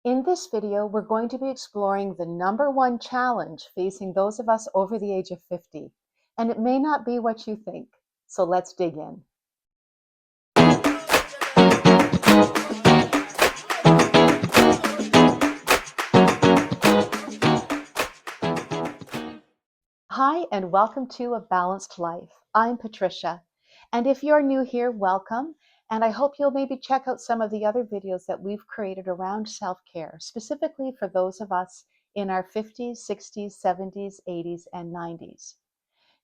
In this video, we're going to be exploring the number one challenge facing those of us over the age of 50. And it may not be what you think. So let's dig in. Hi, and welcome to A Balanced Life. I'm Patricia. And if you're new here, welcome. And I hope you'll maybe check out some of the other videos that we've created around self-care, specifically for those of us in our 50s, 60s, 70s, 80s, and 90s.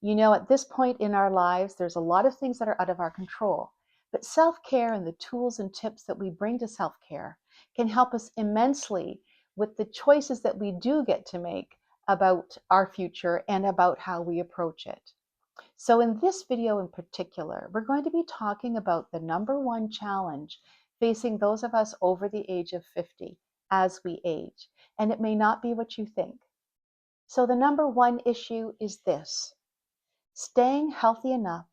You know, at this point in our lives, there's a lot of things that are out of our control. But self-care and the tools and tips that we bring to self-care can help us immensely with the choices that we do get to make about our future and about how we approach it. So in this video in particular, we're going to be talking about the number one challenge facing those of us over the age of 50 as we age. And it may not be what you think. So the number one issue is this: staying healthy enough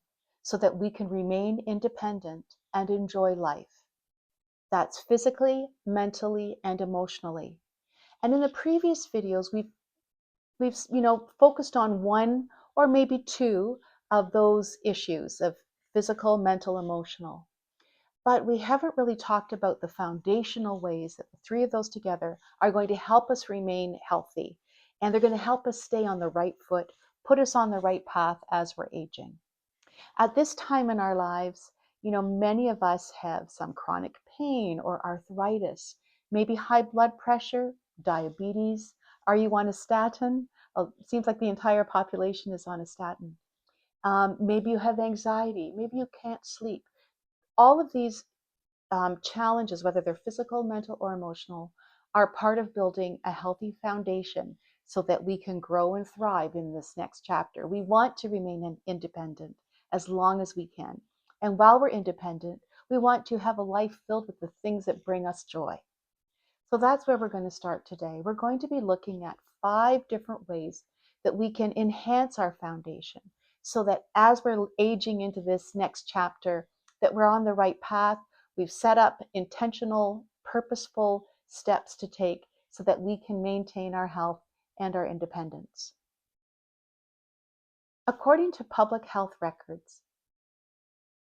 so that we can remain independent and enjoy life. That's physically, mentally, and emotionally. And in the previous videos, we've focused on one or maybe two of those issues of physical, mental, emotional. But we haven't really talked about the foundational ways that the three of those together are going to help us remain healthy. And they're going to help us stay on the right foot, put us on the right path as we're aging. At this time in our lives, many of us have some chronic pain or arthritis, maybe high blood pressure, diabetes. Are you on a statin? It seems like the entire population is on a statin. Maybe you have anxiety. Maybe you can't sleep. All of these challenges, whether they're physical, mental, or emotional, are part of building a healthy foundation so that we can grow and thrive in this next chapter. We want to remain independent as long as we can. And while we're independent, we want to have a life filled with the things that bring us joy. So that's where we're going to start today. We're going to be looking at 5 different ways that we can enhance our foundation so that as we're aging into this next chapter, that we're on the right path. We've set up intentional, purposeful steps to take so that we can maintain our health and our independence. According to public health records,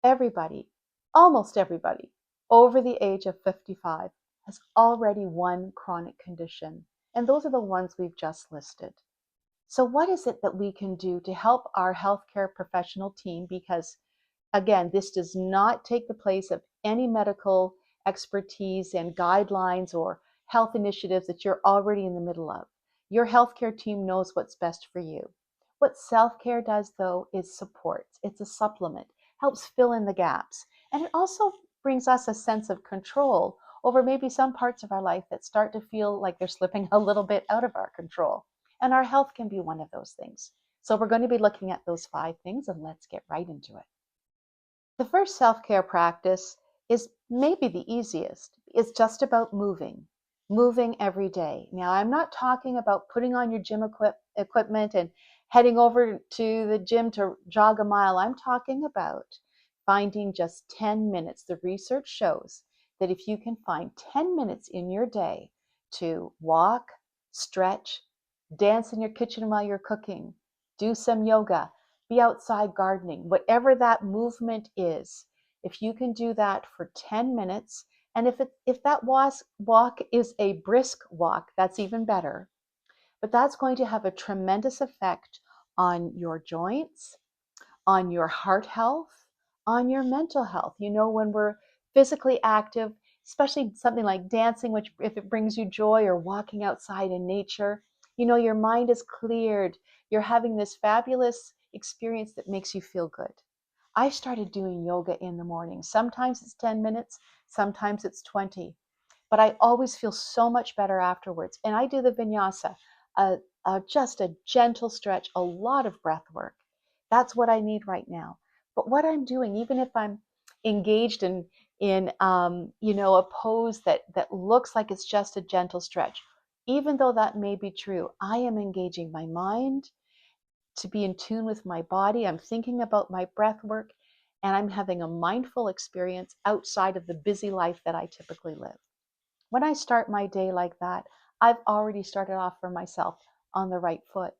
everybody, almost everybody, over the age of 55 has already one chronic condition, and those are the ones we've just listed. So what is it that we can do to help our healthcare professional team? Because again, this does not take the place of any medical expertise and guidelines or health initiatives that you're already in the middle of. Your healthcare team knows what's best for you. What self-care does, though, is supports. It's a supplement, helps fill in the gaps. And it also brings us a sense of control over maybe some parts of our life that start to feel like they're slipping a little bit out of our control. And our health can be one of those things. So we're going to be looking at those 5 things, and let's get right into it. The first self-care practice is maybe the easiest. It's just about moving every day. Now, I'm not talking about putting on your gym equipment and heading over to the gym to jog a mile. I'm talking about finding just 10 minutes. The research shows that if you can find 10 minutes in your day to walk, stretch, dance in your kitchen while you're cooking, do some yoga, be outside gardening, whatever that movement is, if you can do that for 10 minutes, and if that walk is a brisk walk, that's even better. But that's going to have a tremendous effect on your joints, on your heart health, on your mental health. When we're physically active, especially something like dancing, which if it brings you joy, or walking outside in nature, your mind is cleared. You're having this fabulous experience that makes you feel good. I started doing yoga in the morning. Sometimes it's 10 minutes, sometimes it's 20, but I always feel so much better afterwards. And I do the vinyasa, just a gentle stretch, a lot of breath work. That's what I need right now. But what I'm doing, even if I'm engaged in a pose that looks like it's just a gentle stretch, even though that may be true, I am engaging my mind to be in tune with my body. I'm thinking about my breath work, and I'm having a mindful experience outside of the busy life that I typically live. When I start my day like that, I've already started off for myself on the right foot.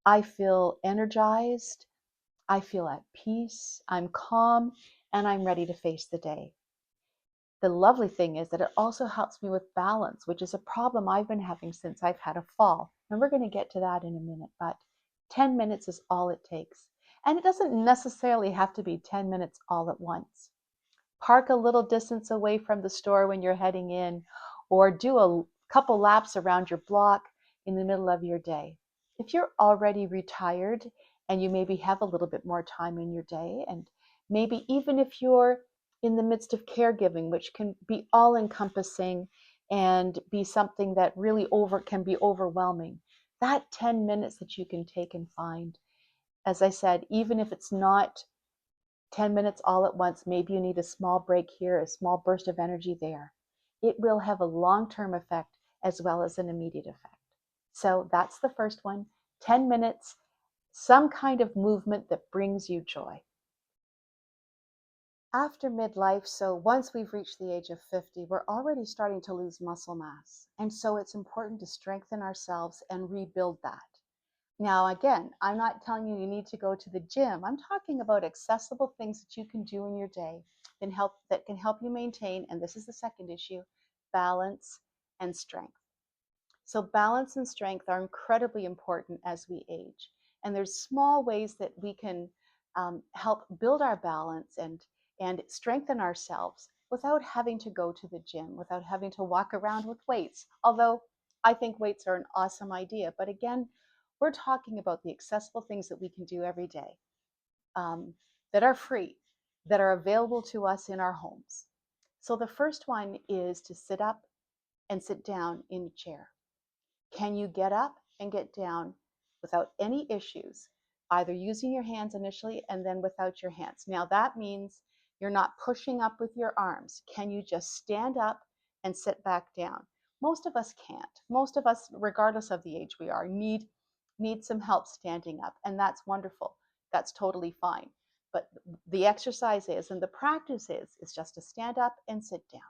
I feel energized, I feel at peace, I'm calm, and I'm ready to face the day. The lovely thing is that it also helps me with balance, which is a problem I've been having since I've had a fall. And we're going to get to that in a minute, but 10 minutes is all it takes. And it doesn't necessarily have to be 10 minutes all at once. Park a little distance away from the store when you're heading in, or do a couple laps around your block in the middle of your day. If you're already retired and you maybe have a little bit more time in your day, and maybe even if you're in the midst of caregiving, which can be all encompassing and be something that really can be overwhelming, that 10 minutes that you can take and find, as I said, even if it's not 10 minutes all at once, maybe you need a small break here, a small burst of energy there. It will have a long-term effect as well as an immediate effect. So that's the first one. 10 minutes, some kind of movement that brings you joy. After midlife, so once we've reached the age of 50, we're already starting to lose muscle mass. And so it's important to strengthen ourselves and rebuild that. Now, again, I'm not telling you need to go to the gym. I'm talking about accessible things that you can do in your day that can help you maintain, and this is the second issue, balance and strength. So balance and strength are incredibly important as we age. And there's small ways that we can help build our balance and strengthen ourselves without having to go to the gym, without having to walk around with weights. Although I think weights are an awesome idea. But again, we're talking about the accessible things that we can do every day, that are free, that are available to us in our homes. So the first one is to sit up and sit down in a chair. Can you get up and get down without any issues, either using your hands initially and then without your hands? Now that means you're not pushing up with your arms. Can you just stand up and sit back down? Most of us can't. Most of us, regardless of the age we are, need some help standing up, and that's wonderful. That's totally fine. But the exercise is, and the practice is just to stand up and sit down,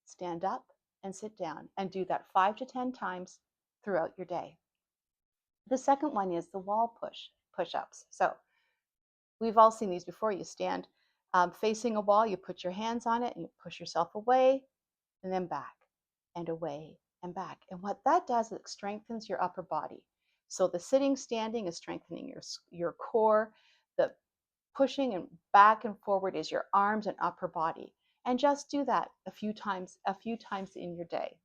stand up and sit down, and do that 5 to 10 times throughout your day. The second one is the wall push-ups. So we've all seen these before. You stand facing a wall, you put your hands on it, and you push yourself away and then back and away and back. And what that does is it strengthens your upper body. So the sitting, standing is strengthening your core. The pushing and back and forward is your arms and upper body. And just do that a few times in your day.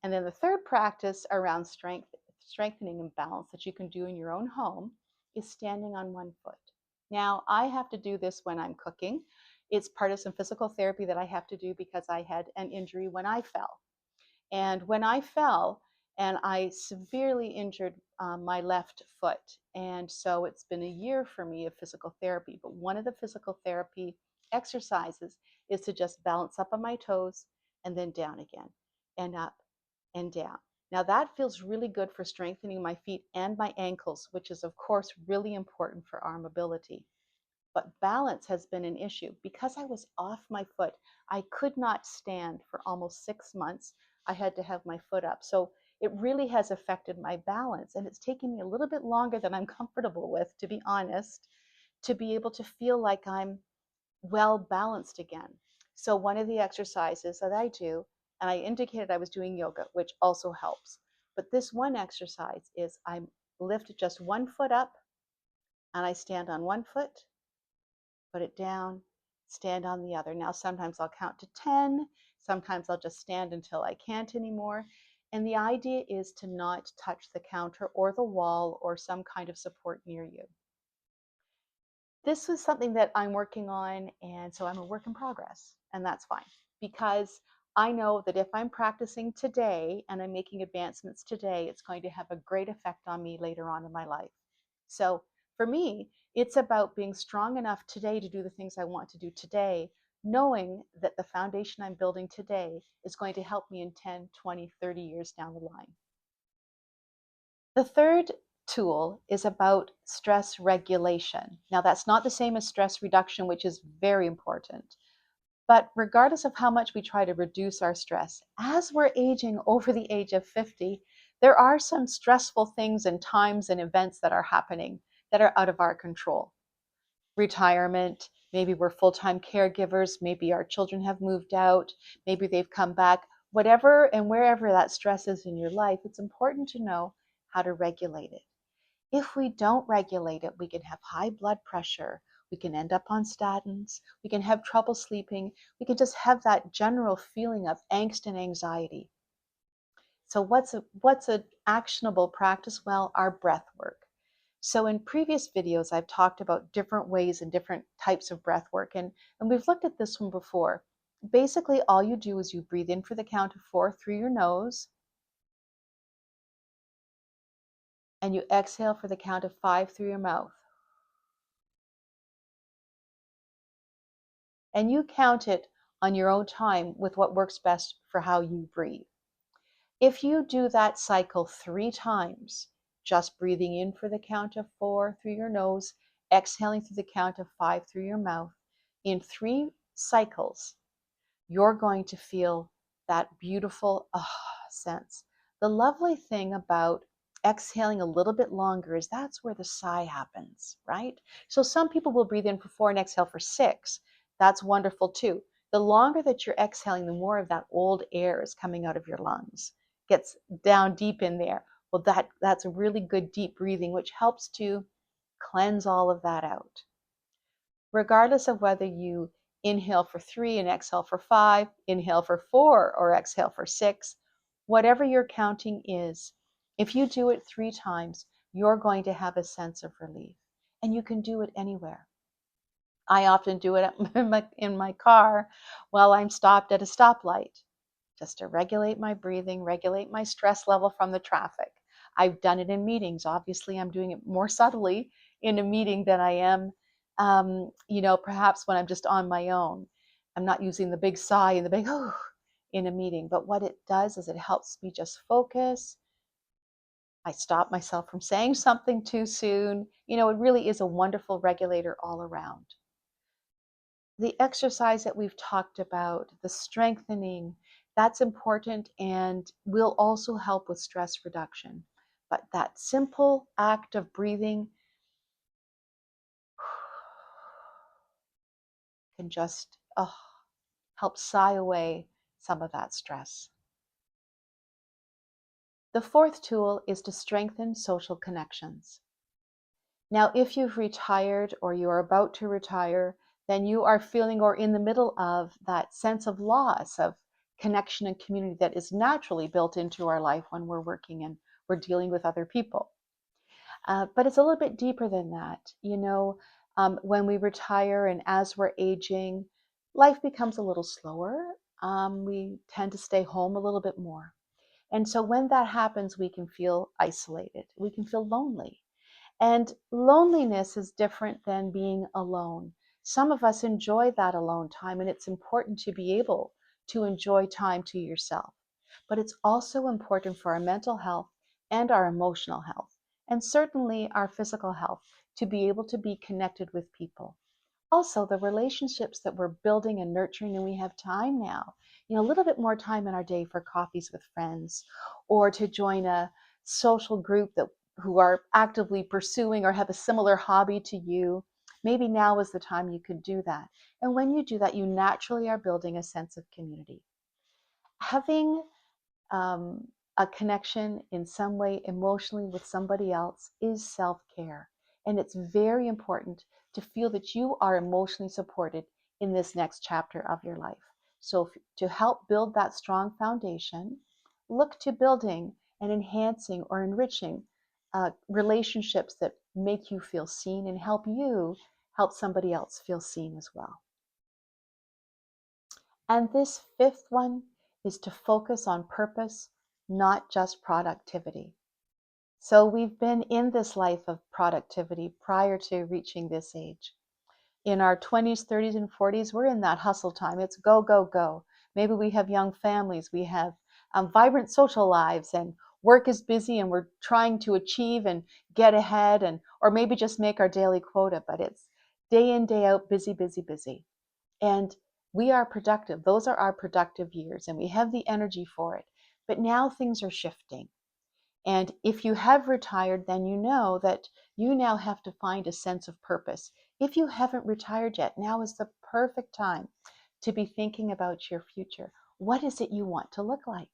And then the third practice around strengthening and balance that you can do in your own home is standing on one foot. Now, I have to do this when I'm cooking. It's part of some physical therapy that I have to do because I had an injury when I fell. And when I fell, and I severely injured my left foot. And so it's been a year for me of physical therapy. But one of the physical therapy exercises is to just balance up on my toes and then down again and up and down. Now that feels really good for strengthening my feet and my ankles, which is of course really important for arm mobility. But balance has been an issue. Because I was off my foot, I could not stand for almost 6 months. I had to have my foot up. So it really has affected my balance. And it's taken me a little bit longer than I'm comfortable with, to be honest, to be able to feel like I'm well balanced again. So one of the exercises that I do, and I indicated I was doing yoga, which also helps. But this one exercise is I lift just one foot up and I stand on one foot, put it down, stand on the other. Now, sometimes I'll count to 10. Sometimes I'll just stand until I can't anymore. And the idea is to not touch the counter or the wall or some kind of support near you. This was something that I'm working on, and so I'm a work in progress, and that's fine because I know that if I'm practicing today and I'm making advancements today, it's going to have a great effect on me later on in my life. So for me, it's about being strong enough today to do the things I want to do today, knowing that the foundation I'm building today is going to help me in 10, 20, 30 years down the line. The third tool is about stress regulation. Now, that's not the same as stress reduction, which is very important. But regardless of how much we try to reduce our stress, as we're aging over the age of 50, there are some stressful things and times and events that are happening that are out of our control. Retirement, maybe we're full-time caregivers, maybe our children have moved out, maybe they've come back, whatever and wherever that stress is in your life, it's important to know how to regulate it. If we don't regulate it, we can have high blood pressure, we can end up on statins, we can have trouble sleeping, we can just have that general feeling of angst and anxiety. So what's a actionable practice? Well, our breath work. So in previous videos, I've talked about different ways and different types of breath work, and we've looked at this one before. Basically, all you do is you breathe in for the count of 4 through your nose, and you exhale for the count of 5 through your mouth. And you count it on your own time with what works best for how you breathe. If you do that cycle 3 times, just breathing in for the count of 4 through your nose, exhaling through the count of 5 through your mouth, in 3 cycles, you're going to feel that beautiful sense. The lovely thing about exhaling a little bit longer is that's where the sigh happens, right? So some people will breathe in for 4 and exhale for 6. That's wonderful too. The longer that you're exhaling, the more of that old air is coming out of your lungs, gets down deep in there. Well, that's a really good deep breathing, which helps to cleanse all of that out. Regardless of whether you inhale for 3 and exhale for 5, inhale for 4 or exhale for 6, whatever your counting is, if you do it 3 times, you're going to have a sense of relief. And you can do it anywhere. I often do it in my car while I'm stopped at a stoplight, just to regulate my breathing, regulate my stress level from the traffic. I've done it in meetings. Obviously, I'm doing it more subtly in a meeting than I am, perhaps when I'm just on my own. I'm not using the big sigh and the big in a meeting. But what it does is it helps me just focus. I stop myself from saying something too soon. It really is a wonderful regulator all around. The exercise that we've talked about, the strengthening, that's important and will also help with stress reduction. But that simple act of breathing can just help sigh away some of that stress. The fourth tool is to strengthen social connections. Now, if you've retired or you are about to retire, then you are feeling or in the middle of that sense of loss of connection and community that is naturally built into our life when we're working and we're dealing with other people. But it's a little bit deeper than that. When we retire and as we're aging, life becomes a little slower. We tend to stay home a little bit more. And so when that happens, we can feel isolated. We can feel lonely. And loneliness is different than being alone. Some of us enjoy that alone time, and it's important to be able to enjoy time to yourself. But it's also important for our mental health and our emotional health, and certainly our physical health, to be able to be connected with people. Also, the relationships that we're building and nurturing, and we have time now, a little bit more time in our day for coffees with friends or to join a social group who are actively pursuing or have a similar hobby to you. Maybe now is the time you could do that. And when you do that, you naturally are building a sense of community. Having a connection in some way emotionally with somebody else is self-care. And it's very important to feel that you are emotionally supported in this next chapter of your life. So to help build that strong foundation, look to building and enhancing or enriching relationships that make you feel seen and help you help somebody else feel seen as well. And this fifth one is to focus on purpose, not just productivity. So we've been in this life of productivity prior to reaching this age. In our 20s, 30s, and 40s, we're in that hustle time. It's go, go, go. Maybe we have young families. We have vibrant social lives, and work is busy, and we're trying to achieve and get ahead, or maybe just make our daily quota. But it's day in, day out, busy, busy, busy. And We are productive. Those are our productive years, and we have the energy for it. But now things are shifting. And if you have retired, then you know that you now have to find a sense of purpose. If you haven't retired yet, now is the perfect time to be thinking about your future. What is it you want to look like?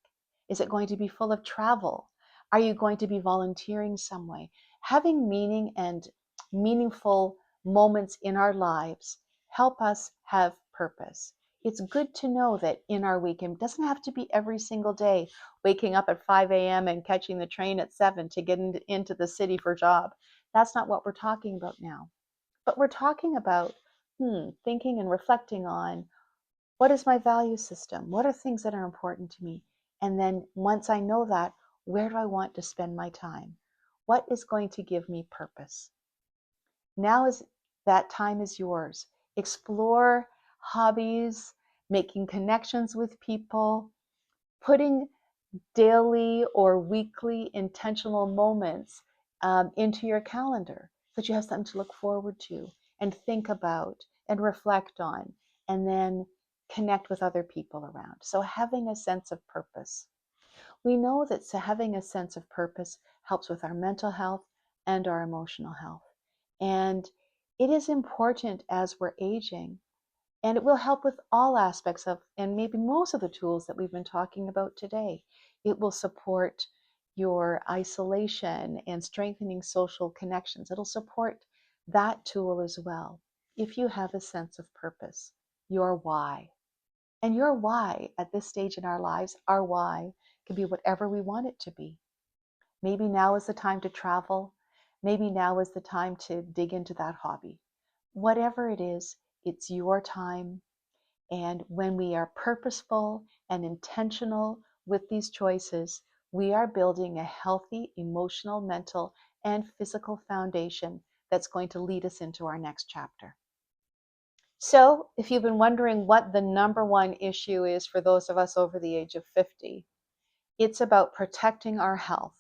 Is it going to be full of travel? Are you going to be volunteering some way? Having meaning and meaningful moments in our lives help us have purpose. It's good to know that in our weekend, it doesn't have to be every single day waking up at 5 a.m. and catching the train at 7 to get into the city for a job. That's not what we're talking about now. But we're talking about thinking and reflecting on, what is my value system? What are things that are important to me? And then once I know that, where do I want to spend my time? What is going to give me purpose? Now is that time is yours. Explore hobbies, making connections with people, putting daily or weekly intentional moments into your calendar so that you have something to look forward to and think about and reflect on, and then connect with other people around. So having a sense of purpose. We know that having a sense of purpose helps with our mental health and our emotional health. And it is important as we're aging, and it will help with all aspects of, and maybe most of the tools that we've been talking about today. It will support your isolation and strengthening social connections. It'll support that tool as well. If you have a sense of purpose, your why. And your why at this stage in our lives, our why can be whatever we want it to be. Maybe now is the time to travel. Maybe now is the time to dig into that hobby. Whatever it is, it's your time. And when we are purposeful and intentional with these choices, we are building a healthy emotional, mental, and physical foundation that's going to lead us into our next chapter. So, if you've been wondering what the number one issue is for those of us over the age of 50, it's about protecting our health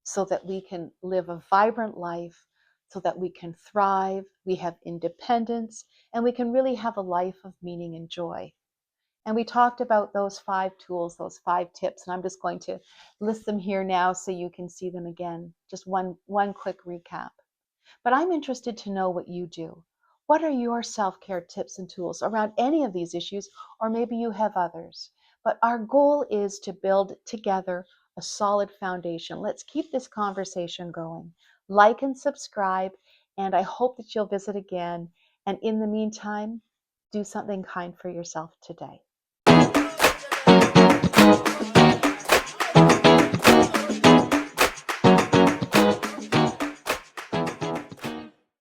so that we can live a vibrant life, so that we can thrive, we have independence, and we can really have a life of meaning and joy. And we talked about those 5 tools, those 5 tips, and I'm just going to list them here now so you can see them again. Just one quick recap. But I'm interested to know what you do. What are your self-care tips and tools around any of these issues, or maybe you have others? But our goal is to build together a solid foundation. Let's keep this conversation going. Like and subscribe, and I hope that you'll visit again. And in the meantime, do something kind for yourself today.